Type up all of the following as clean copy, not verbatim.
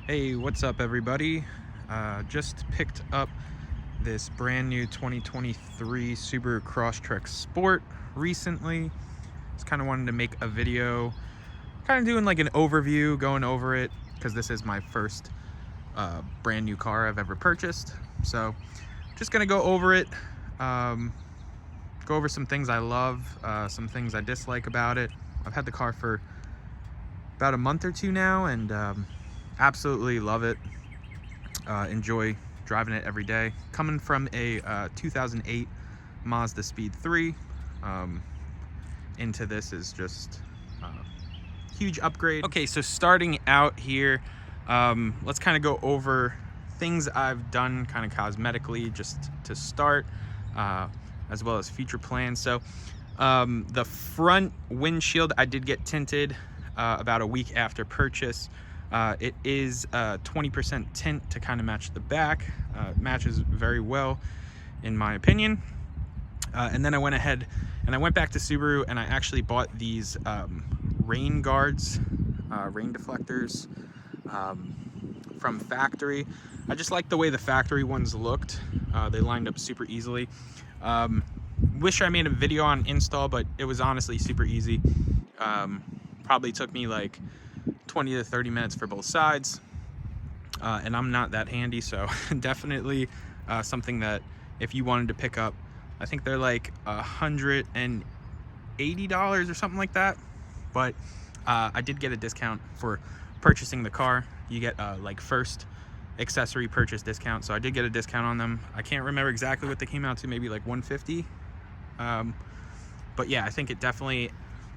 Hey, what's up everybody? Just picked up this brand new 2023 Subaru Crosstrek Sport recently. Just kind of wanted to make a video, kind of doing like an overview, going over it, because this is my first brand new car I've ever purchased. So just gonna go over it, go over some things I love, some things I dislike about it. I've had the car for about a month or two now, and absolutely love it. Enjoy driving it every day. Coming from a 2008 Mazda Speed 3 into this is just a huge upgrade. Okay, so starting out here, let's kind of go over things I've done kind of cosmetically just to start, as well as future plans. So the front windshield I did get tinted about a week after purchase. It is 20% tint to kind of match the back. Matches very well in my opinion. And then I went ahead and I went back to Subaru and I actually bought these rain guards, rain deflectors from factory. I just like the way the factory ones looked. They lined up super easily. Wish I made a video on install, but it was honestly super easy. Probably took me like 20 to 30 minutes for both sides, and I'm not that handy, so definitely something that if you wanted to pick up, I think they're like $180 or something like that, but I did get a discount for purchasing the car. You get like first accessory purchase discount, so I did get a discount on them. I can't remember exactly what they came out to, maybe like $150, but yeah, I think it definitely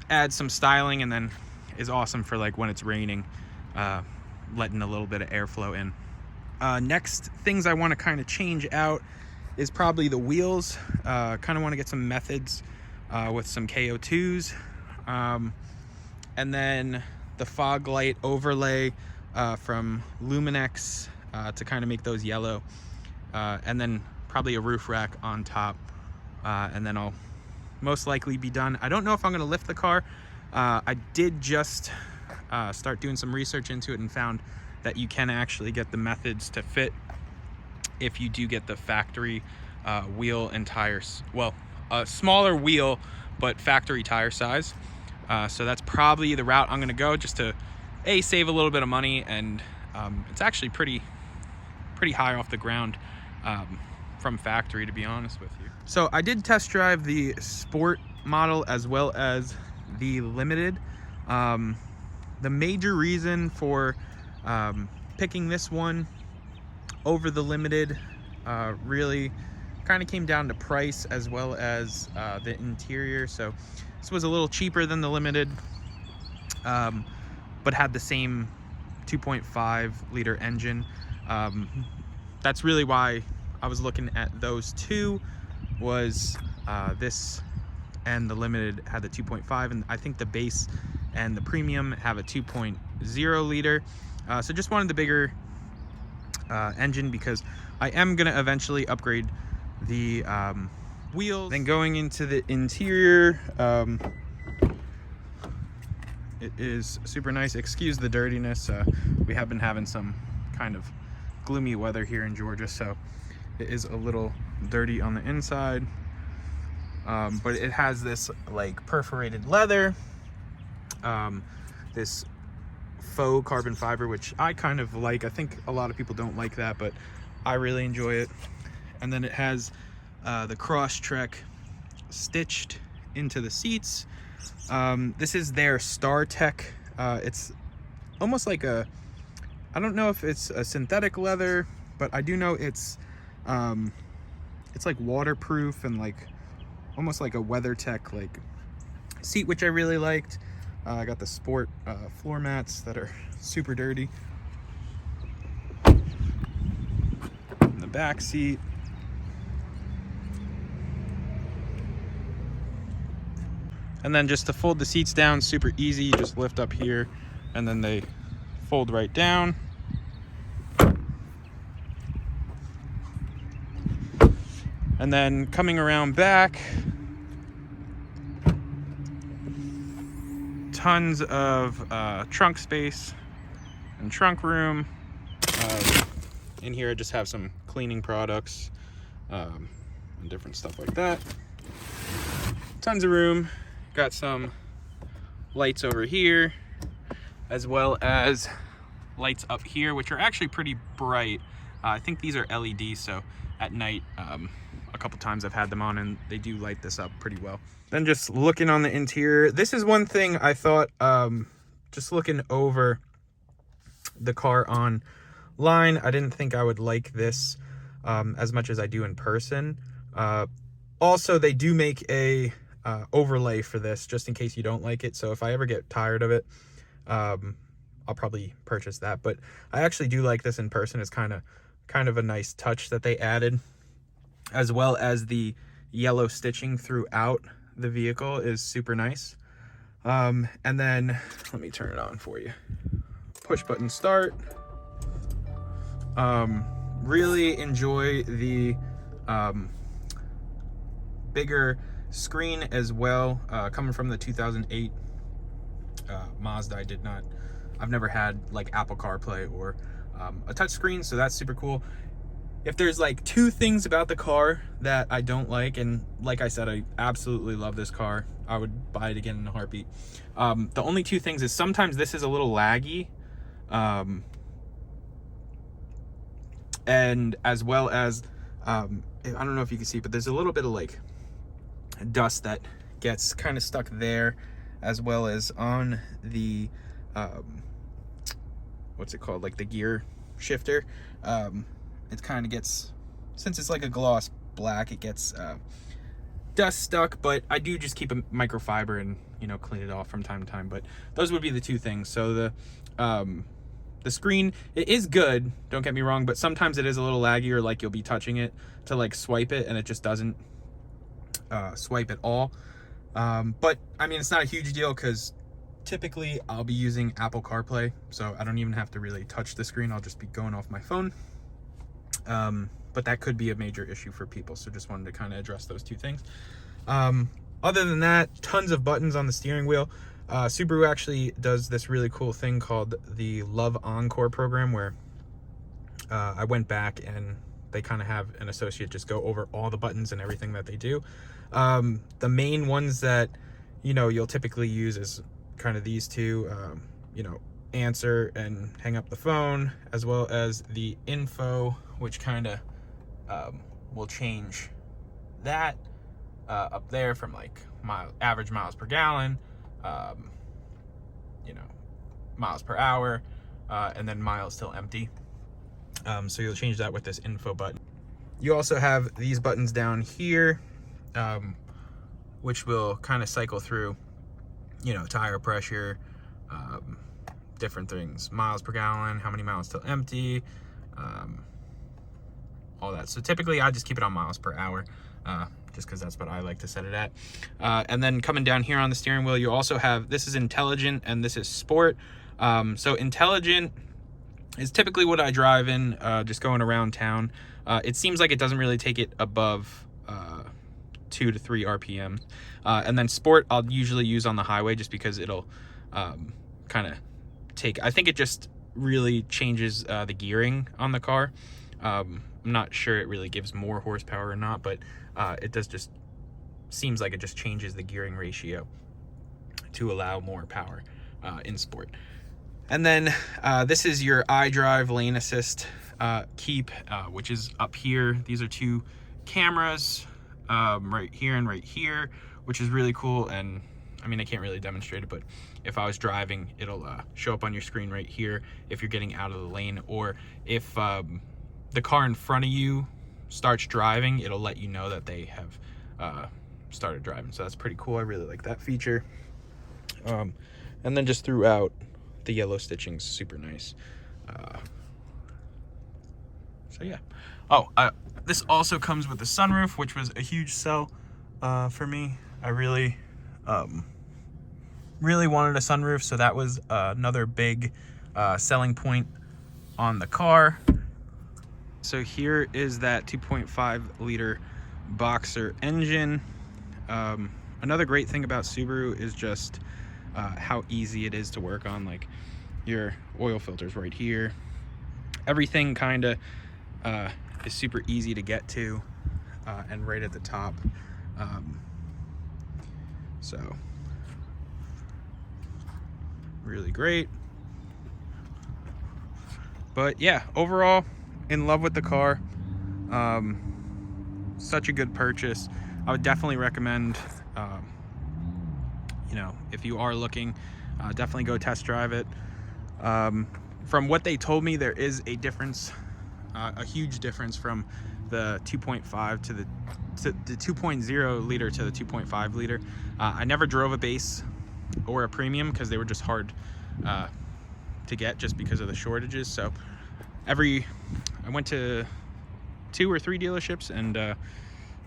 adds some styling, and then is awesome for like when it's raining, letting a little bit of airflow in. Next things I want to kind of change out is probably the wheels. Kind of want to get some methods with some KO2s, and then the fog light overlay from Luminex to kind of make those yellow, and then probably a roof rack on top, and then I'll most likely be done. I don't know if I'm going to lift the car. I did just start doing some research into it and found that you can actually get the methods to fit if you do get the factory wheel and tires. Well, a smaller wheel, but factory tire size. So that's probably the route I'm going to go, just to save a little bit of money, and it's actually pretty high off the ground from factory, to be honest with you. So I did test drive the Sport model as well as the Limited. The major reason for picking this one over the Limited really kind of came down to price as well as the interior. So this was a little cheaper than the Limited, but had the same 2.5 liter engine. That's really why I was looking at those two, was this and the Limited had the 2.5, and I think the base and the premium have a 2.0 liter. So just wanted the bigger engine, because I am gonna eventually upgrade the wheels. Then going into the interior, it is super nice. Excuse the dirtiness. We have been having some kind of gloomy weather here in Georgia, so it is a little dirty on the inside. But it has this like perforated leather, this faux carbon fiber, which I kind of like. I think a lot of people don't like that, but I really enjoy it. And then it has the Crosstrek stitched into the seats. This is their StarTech. It's almost like a, I don't know if it's a synthetic leather, but I do know it's like waterproof and like almost like a WeatherTech like seat, which I really liked. I got the Sport floor mats that are super dirty. And the back seat. And then just to fold the seats down, super easy. You just lift up here and then they fold right down. And then coming around back, tons of trunk space and trunk room. In here I just have some cleaning products and different stuff like that. Tons of room. Got some lights over here, as well as lights up here, which are actually pretty bright. I think these are LEDs, so at night, a couple times I've had them on and they do light this up pretty well. Then just looking on the interior, this is one thing I thought, just looking over the car online, I didn't think I would like this as much as I do in person. Also, they do make a overlay for this just in case you don't like it. So if I ever get tired of it, I'll probably purchase that. But I actually do like this in person. It's kind of a nice touch that they added, as well as the yellow stitching throughout the vehicle is super nice. And then let me turn it on for you. Push button start. Really enjoy the bigger screen as well. Coming from the 2008 Mazda, I've never had like Apple CarPlay or a touch screen, so that's super cool. If there's like two things about the car that I don't like, and like I said, I absolutely love this car, I would buy it again in a heartbeat. The only two things is sometimes this is a little laggy, and as well as I don't know if you can see, but there's a little bit of like dust that gets kind of stuck there, as well as on the what's it called, like the gear shifter. It kind of gets, since it's like a gloss black, it gets dust stuck, but I do just keep a microfiber and, you know, clean it off from time to time. But those would be the two things. So the screen, it is good, don't get me wrong, but sometimes it is a little laggy, or like you'll be touching it to like swipe it and it just doesn't swipe at all. But I mean, it's not a huge deal because typically I'll be using Apple CarPlay, so I don't even have to really touch the screen. I'll just be going off my phone. But that could be a major issue for people, so just wanted to kind of address those two things. Other than that, tons of buttons on the steering wheel. Subaru actually does this really cool thing called the Love Encore program, where I went back and they kind of have an associate just go over all the buttons and everything that they do. The main ones that, you know, you'll typically use is kind of these two, you know, answer and hang up the phone, as well as the info, which kind of will change that up there from like average miles per gallon, you know, miles per hour, and then miles till empty. So you'll change that with this info button. You also have these buttons down here, which will kind of cycle through, you know, tire pressure, different things, miles per gallon, how many miles till empty, all that. So typically I just keep it on miles per hour, just because that's what I like to set it at. And then coming down here on the steering wheel, you also have, this is intelligent and this is sport. So intelligent is typically what I drive in, just going around town. It seems like it doesn't really take it above 2 to 3 RPM. And then sport I'll usually use on the highway, just because it'll kind of I think it just really changes the gearing on the car. I'm not sure it really gives more horsepower or not, but it does just seems like it just changes the gearing ratio to allow more power in sport. And then this is your iDrive lane assist keep, which is up here. These are two cameras, right here and right here, which is really cool. And I mean, I can't really demonstrate it, but if I was driving, it'll show up on your screen right here if you're getting out of the lane, or if the car in front of you starts driving, it'll let you know that they have started driving. So that's pretty cool. I really like that feature. And then just throughout, the yellow stitching's super nice. So yeah. Oh, this also comes with the sunroof, which was a huge sell for me. I really wanted a sunroof, so that was another big selling point on the car. So here is that 2.5 liter boxer engine. Another great thing about Subaru is just how easy it is to work on. Like, your oil filter's right here. Everything kind of is super easy to get to, and right at the top. So really great. But yeah, overall in love with the car. Such a good purchase. I would definitely recommend, you know, if you are looking, definitely go test drive it. From what they told me, there is a difference, a huge difference from the 2.5 to the 2.0 liter to the 2.5 liter. I never drove a base or a premium because they were just hard to get just because of the shortages. So I went to 2 or 3 dealerships, and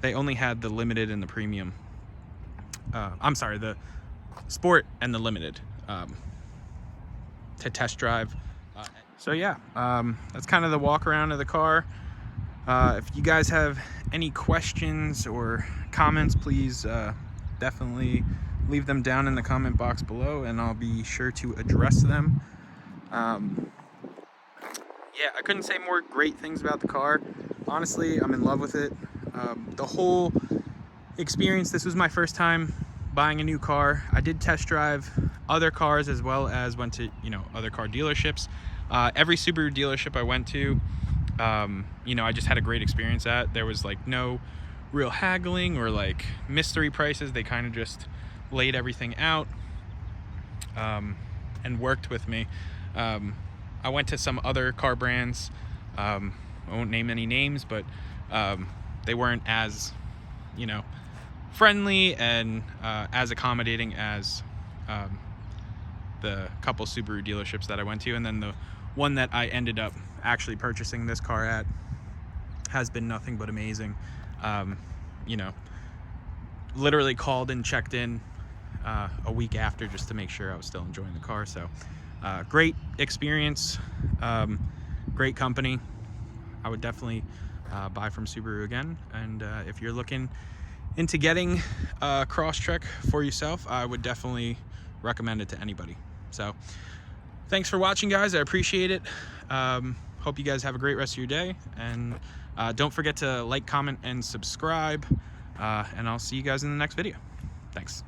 they only had the limited and the premium. I'm sorry, the sport and the limited to test drive. So yeah, that's kind of the walk around of the car. If you guys have any questions or comments, please definitely leave them down in the comment box below, and I'll be sure to address them. Yeah, I couldn't say more great things about the car. Honestly, I'm in love with it. The whole experience, this was my first time buying a new car. I did test drive other cars as well as went to, you know, other car dealerships. Every Subaru dealership I went to, you know, I just had a great experience at. There was like no real haggling or like mystery prices. They kind of just laid everything out and worked with me. I went to some other car brands. I won't name any names, but they weren't as, you know, friendly and as accommodating as the couple Subaru dealerships that I went to. And then the one that I ended up actually purchasing this car at has been nothing but amazing. You know, literally called and checked in a week after just to make sure I was still enjoying the car. So great experience, great company. I would definitely buy from Subaru again. And if you're looking into getting a Crosstrek for yourself, I would definitely recommend it to anybody. So thanks for watching, guys. I appreciate it. Hope you guys have a great rest of your day, and don't forget to like, comment, and subscribe, and I'll see you guys in the next video. Thanks.